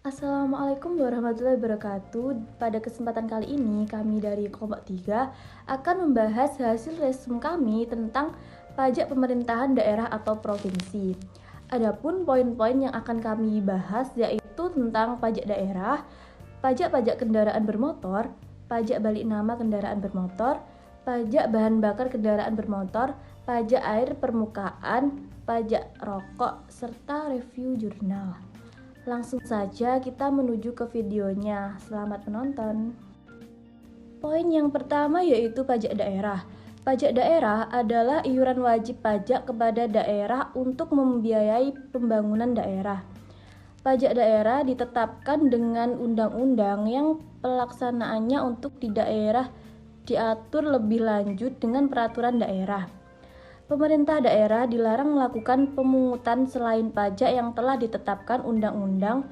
Assalamualaikum warahmatullahi wabarakatuh. Pada kesempatan kali ini, kami dari Kelompok 3 akan membahas hasil resume kami tentang pajak pemerintahan daerah atau provinsi. Adapun poin-poin yang akan kami bahas yaitu tentang pajak daerah, pajak kendaraan bermotor, pajak balik nama kendaraan bermotor, pajak bahan bakar kendaraan bermotor, pajak air permukaan, pajak rokok, serta review jurnal. Langsung saja kita menuju ke videonya. Selamat menonton. Poin yang pertama yaitu pajak daerah. Pajak daerah adalah iuran wajib pajak kepada daerah untuk membiayai pembangunan daerah. Pajak daerah ditetapkan dengan undang-undang yang pelaksanaannya untuk di daerah diatur lebih lanjut dengan peraturan daerah. Pemerintah daerah dilarang melakukan pemungutan selain pajak yang telah ditetapkan undang-undang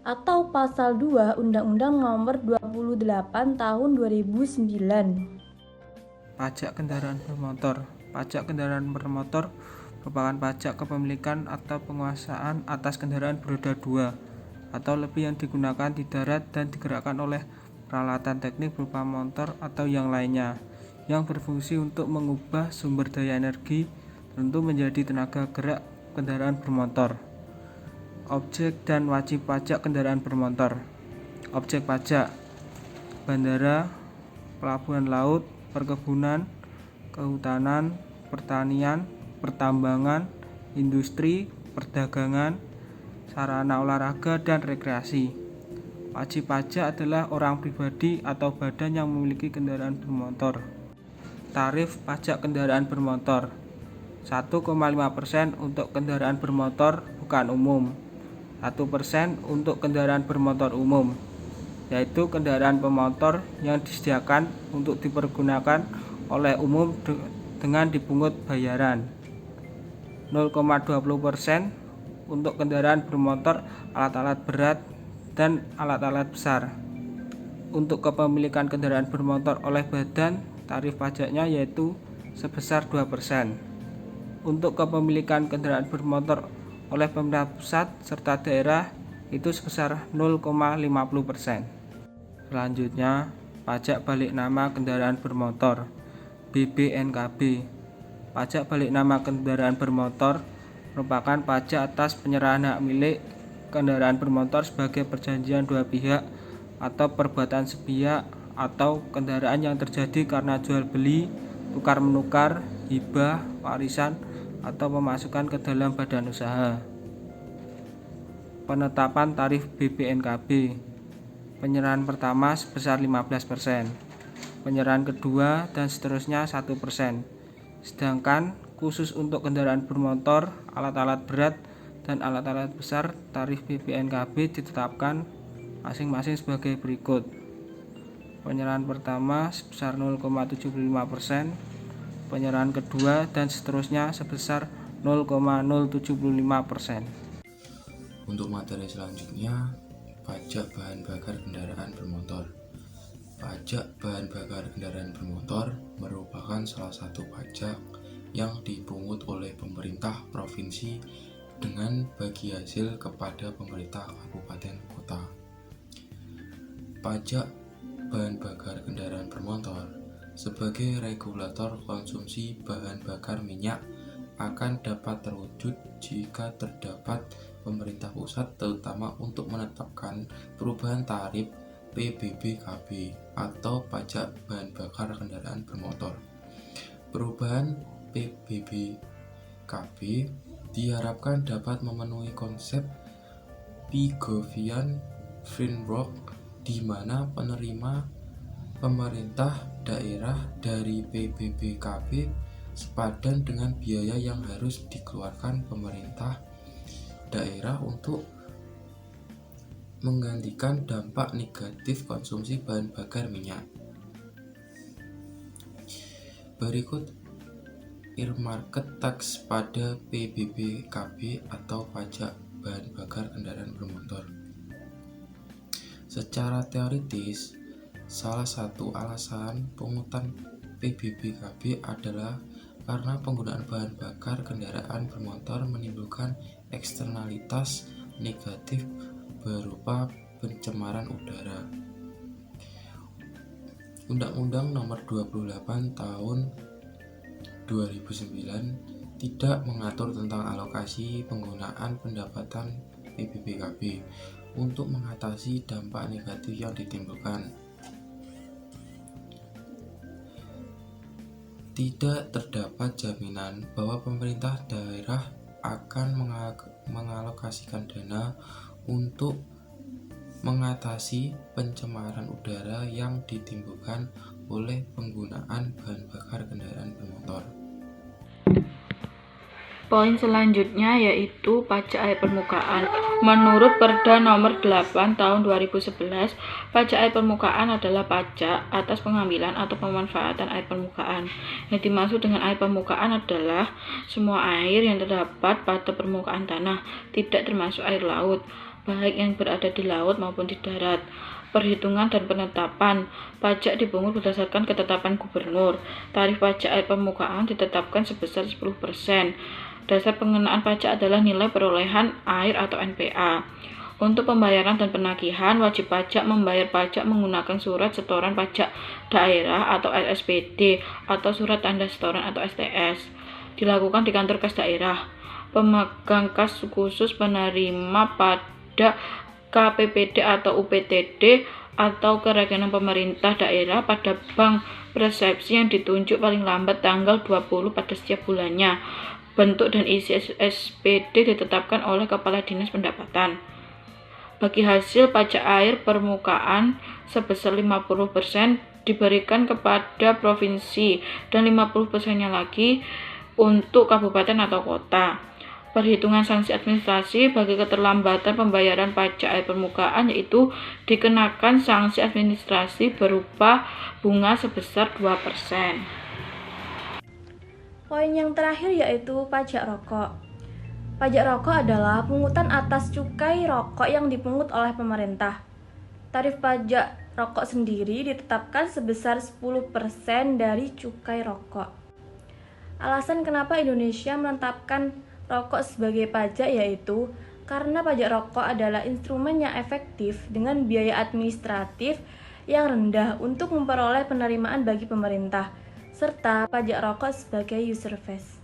atau pasal 2 Undang-Undang Nomor 28 Tahun 2009. Pajak kendaraan bermotor. Pajak kendaraan bermotor merupakan pajak kepemilikan atau penguasaan atas kendaraan beroda 2 atau lebih yang digunakan di darat dan digerakkan oleh peralatan teknik berupa motor atau yang lainnya, yang berfungsi untuk mengubah sumber daya energi tertentu menjadi tenaga gerak kendaraan bermotor. Objek dan wajib pajak kendaraan bermotor. Objek pajak: bandara, pelabuhan laut, perkebunan, kehutanan, pertanian, pertambangan, industri, perdagangan, sarana olahraga dan rekreasi. Wajib pajak adalah orang pribadi atau badan yang memiliki kendaraan bermotor. Tarif pajak kendaraan bermotor: 1,5% untuk kendaraan bermotor bukan umum, 1% untuk kendaraan bermotor umum, yaitu kendaraan pemotor yang disediakan untuk dipergunakan oleh umum dengan dipungut bayaran. 0,20% untuk kendaraan bermotor, alat-alat berat, dan alat-alat besar. Untuk kepemilikan kendaraan bermotor oleh badan, tarif pajaknya yaitu sebesar 2%. Untuk kepemilikan kendaraan bermotor oleh pemerintah pusat serta daerah itu sebesar 0,50%. Selanjutnya, pajak balik nama kendaraan bermotor (BBNKB). Pajak balik nama kendaraan bermotor merupakan pajak atas penyerahan hak milik kendaraan bermotor sebagai perjanjian dua pihak atau perbuatan sepihak atau kendaraan yang terjadi karena jual beli, tukar menukar, hibah, warisan, atau pemasukan ke dalam badan usaha. Penetapan tarif BBNKB: penyerahan pertama sebesar 15%, penyerahan kedua dan seterusnya 1%. Sedangkan khusus untuk kendaraan bermotor, alat-alat berat, dan alat-alat besar, tarif BBNKB ditetapkan masing-masing sebagai berikut. Penyerahan pertama sebesar 0,75%, penyerahan kedua dan seterusnya sebesar 0,075%. Untuk materi selanjutnya, pajak bahan bakar kendaraan bermotor. Pajak bahan bakar kendaraan bermotor merupakan salah satu pajak yang dipungut oleh pemerintah provinsi dengan bagi hasil kepada pemerintah kabupaten kota. Pajak bahan bakar kendaraan bermotor sebagai regulator konsumsi bahan bakar minyak akan dapat terwujud jika terdapat pemerintah pusat terutama untuk menetapkan perubahan tarif PBBKB atau pajak bahan bakar kendaraan bermotor. Perubahan PBBKB diharapkan dapat memenuhi konsep Pigovian Framework di mana penerima pemerintah daerah dari PBBKB sepadan dengan biaya yang harus dikeluarkan pemerintah daerah untuk menggantikan dampak negatif konsumsi bahan bakar minyak. Berikut earmarket tax pada PBBKB atau pajak bahan bakar kendaraan bermotor. Secara teoritis, salah satu alasan pungutan PBBKB adalah karena penggunaan bahan bakar kendaraan bermotor menimbulkan eksternalitas negatif berupa pencemaran udara. Undang-Undang Nomor 28 Tahun 2009 tidak mengatur tentang alokasi penggunaan pendapatan PBBKB untuk mengatasi dampak negatif yang ditimbulkan. Tidak terdapat jaminan bahwa pemerintah daerah akan mengalokasikan dana untuk mengatasi pencemaran udara yang ditimbulkan oleh penggunaan bahan bakar kendaraan bermotor. Poin selanjutnya yaitu pajak air permukaan. Menurut Perda Nomor 8 Tahun 2011, pajak air permukaan adalah pajak atas pengambilan atau pemanfaatan air permukaan. Yang dimaksud dengan air permukaan adalah semua air yang terdapat pada permukaan tanah, tidak termasuk air laut, baik yang berada di laut maupun di darat. Perhitungan dan penetapan pajak dipungut berdasarkan ketetapan gubernur. Tarif pajak air permukaan ditetapkan sebesar 10%. Dasar pengenaan pajak adalah nilai perolehan air atau NPA. Untuk pembayaran dan penagihan, wajib pajak membayar pajak menggunakan surat setoran pajak daerah atau SPD atau surat tanda setoran atau STS. Dilakukan di kantor kas daerah. Pemegang kas khusus penerima pada KPPD atau UPTD atau kerekening pemerintah daerah pada bank persepsi yang ditunjuk paling lambat tanggal 20 pada setiap bulannya. Bentuk dan isi SPD ditetapkan oleh Kepala Dinas Pendapatan. Bagi hasil pajak air permukaan sebesar 50% diberikan kepada provinsi dan 50%-nya lagi untuk kabupaten atau kota. Perhitungan sanksi administrasi bagi keterlambatan pembayaran pajak air permukaan yaitu dikenakan sanksi administrasi berupa bunga sebesar 2%. Poin yang terakhir yaitu pajak rokok. Pajak rokok adalah pungutan atas cukai rokok yang dipungut oleh pemerintah. Tarif pajak rokok sendiri ditetapkan sebesar 10% dari cukai rokok. Alasan kenapa Indonesia menetapkan rokok sebagai pajak yaitu karena pajak rokok adalah instrumen yang efektif dengan biaya administratif yang rendah untuk memperoleh penerimaan bagi pemerintah, serta pajak rokok sebagai user fees.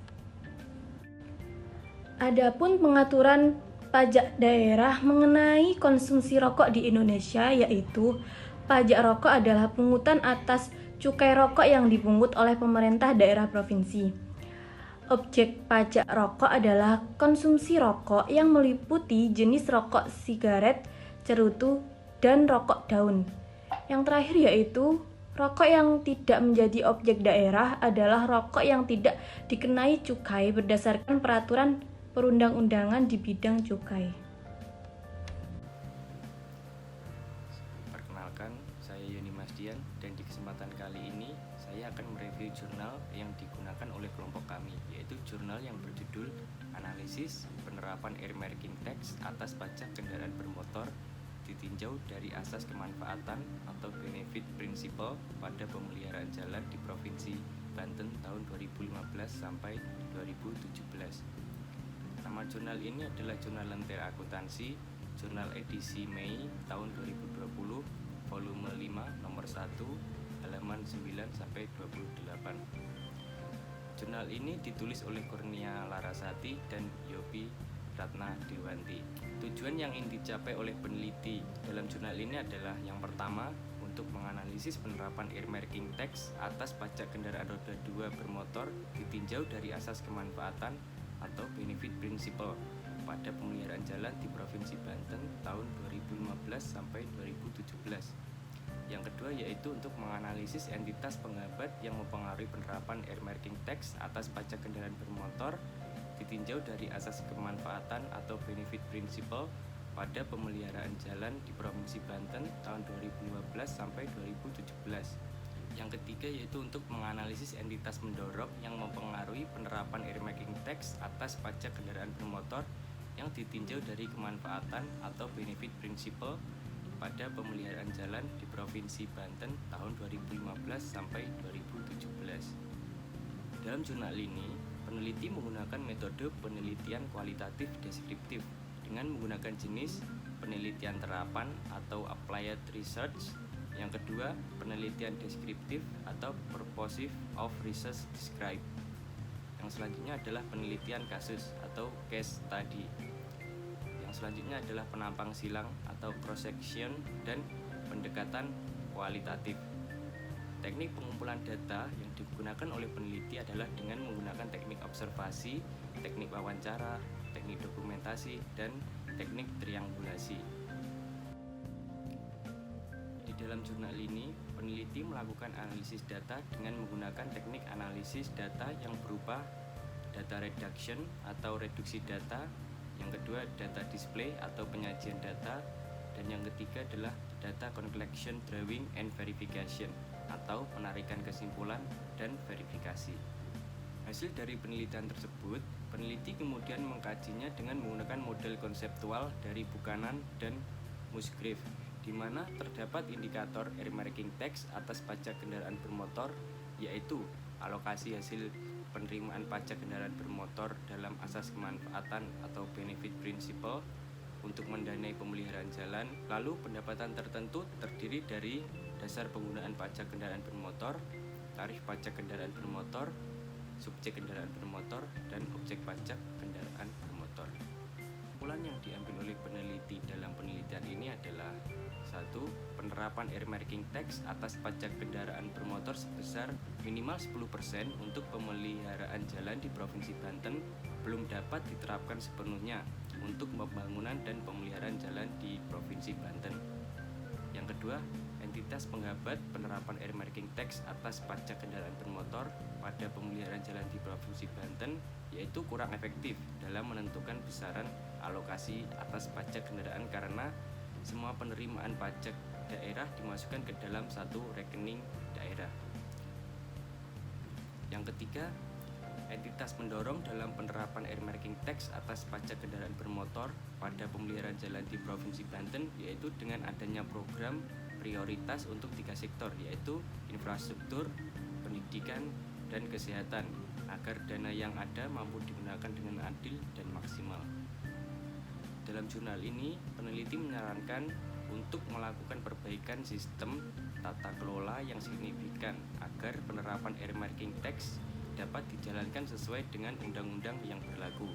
Adapun pengaturan pajak daerah mengenai konsumsi rokok di Indonesia yaitu pajak rokok adalah pungutan atas cukai rokok yang dipungut oleh pemerintah daerah provinsi. Objek pajak rokok adalah konsumsi rokok yang meliputi jenis rokok sigaret, cerutu, dan rokok daun. Yang terakhir yaitu rokok yang tidak menjadi objek daerah adalah rokok yang tidak dikenai cukai berdasarkan peraturan perundang-undangan di bidang cukai. Perkenalkan, saya Yoni Masdian dan di kesempatan kali ini saya akan mereview jurnal yang digunakan oleh kelompok kami, yaitu jurnal yang berjudul Analisis Penerapan Earmarking Tax atas Pajak Kendaraan Bermotor ditinjau dari asas kemanfaatan atau benefit principle pada pemeliharaan jalan di Provinsi Banten tahun 2015 sampai 2017. Nama jurnal ini adalah Jurnal Lentera Akuntansi, jurnal edisi Mei tahun 2020, volume 5, nomor 1, halaman 9 sampai 28. Jurnal ini ditulis oleh Kurnia Larasati dan Yopi Ratna Dewanti. Tujuan yang ingin dicapai oleh peneliti dalam jurnal ini adalah yang pertama, untuk menganalisis penerapan earmarking tax atas pajak kendaraan roda 2 bermotor ditinjau dari asas kemanfaatan atau benefit principle pada pemeliharaan jalan di Provinsi Banten tahun 2015 sampai 2017. Yang kedua yaitu untuk menganalisis entitas penghambat yang mempengaruhi penerapan earmarking tax atas pajak kendaraan bermotor ditinjau dari asas kemanfaatan atau benefit principle pada pemeliharaan jalan di Provinsi Banten tahun 2015 sampai 2017. Yang ketiga yaitu untuk menganalisis entitas mendorong yang mempengaruhi penerapan earmarking tax atas pajak kendaraan bermotor yang ditinjau dari kemanfaatan atau benefit principle pada pemeliharaan jalan di Provinsi Banten tahun 2015 sampai 2017. Dalam jurnal ini, peneliti menggunakan metode penelitian kualitatif deskriptif dengan menggunakan jenis, penelitian terapan atau applied research. Yang kedua, penelitian deskriptif atau purposive of research describe. Yang selanjutnya adalah penelitian kasus atau case study. Yang selanjutnya adalah penampang silang atau cross section dan pendekatan kualitatif. Teknik pengumpulan data yang digunakan oleh peneliti adalah dengan menggunakan teknik observasi, teknik wawancara, teknik dokumentasi, dan teknik triangulasi. Di dalam jurnal ini, peneliti melakukan analisis data dengan menggunakan teknik analisis data yang berupa data reduction atau reduksi data, yang kedua data display atau penyajian data, dan yang ketiga adalah data collection, drawing, and verification atau penarikan kesimpulan dan verifikasi. Hasil dari penelitian tersebut, peneliti kemudian mengkajinya dengan menggunakan model konseptual dari Buchanan dan Musgrave, di mana terdapat indikator earmarking tax atas pajak kendaraan bermotor, yaitu alokasi hasil penerimaan pajak kendaraan bermotor dalam asas kemanfaatan atau benefit principle untuk mendanai pemeliharaan jalan. Lalu pendapatan tertentu terdiri dari dasar penggunaan pajak kendaraan bermotor, tarif pajak kendaraan bermotor, subjek kendaraan bermotor, dan objek pajak kendaraan bermotor. Kesimpulan yang diambil oleh peneliti dalam penelitian ini adalah: 1. Penerapan earmarking tax atas pajak kendaraan bermotor sebesar minimal 10% untuk pemeliharaan jalan di Provinsi Banten belum dapat diterapkan sepenuhnya untuk pembangunan dan pemeliharaan jalan di Provinsi Banten. Yang kedua, entitas penghambat penerapan earmarking tax atas pajak kendaraan bermotor pada pemeliharaan jalan di Provinsi Banten, yaitu kurang efektif dalam menentukan besaran alokasi atas pajak kendaraan karena semua penerimaan pajak daerah dimasukkan ke dalam satu rekening daerah. Yang ketiga, entitas mendorong dalam penerapan earmarking tax atas pajak kendaraan bermotor pada pemeliharaan jalan di Provinsi Banten, yaitu dengan adanya program prioritas untuk 3 sektor, yaitu infrastruktur, pendidikan, dan kesehatan, agar dana yang ada mampu digunakan dengan adil dan maksimal. Dalam jurnal ini, peneliti menyarankan untuk melakukan perbaikan sistem tata kelola yang signifikan agar penerapan earmarking tax dapat dijalankan sesuai dengan undang-undang yang berlaku.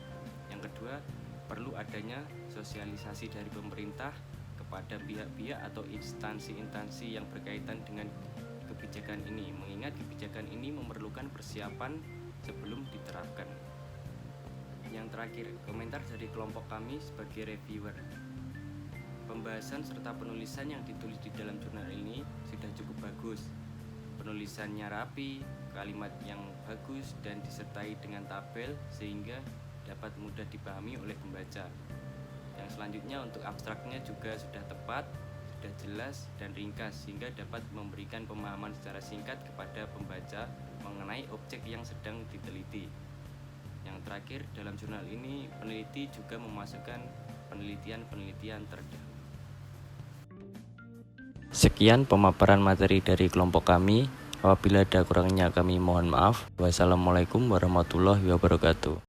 Yang kedua, perlu adanya sosialisasi dari pemerintah kepada pihak-pihak atau instansi-instansi yang berkaitan dengan kebijakan ini, mengingat kebijakan ini memerlukan persiapan sebelum diterapkan. Yang terakhir, komentar dari kelompok kami sebagai reviewer. Pembahasan serta penulisan yang ditulis di dalam jurnal ini sudah cukup bagus. Penulisannya rapi, kalimat yang bagus, dan disertai dengan tabel sehingga dapat mudah dipahami oleh pembaca. Yang selanjutnya, untuk abstraknya juga sudah tepat, sudah jelas dan ringkas sehingga dapat memberikan pemahaman secara singkat kepada pembaca mengenai objek yang sedang diteliti. Yang terakhir, dalam jurnal ini peneliti juga memasukkan penelitian-penelitian terdahulu. Sekian pemaparan materi dari kelompok kami. Apabila ada kurangnya kami mohon maaf. Wassalamualaikum warahmatullahi wabarakatuh.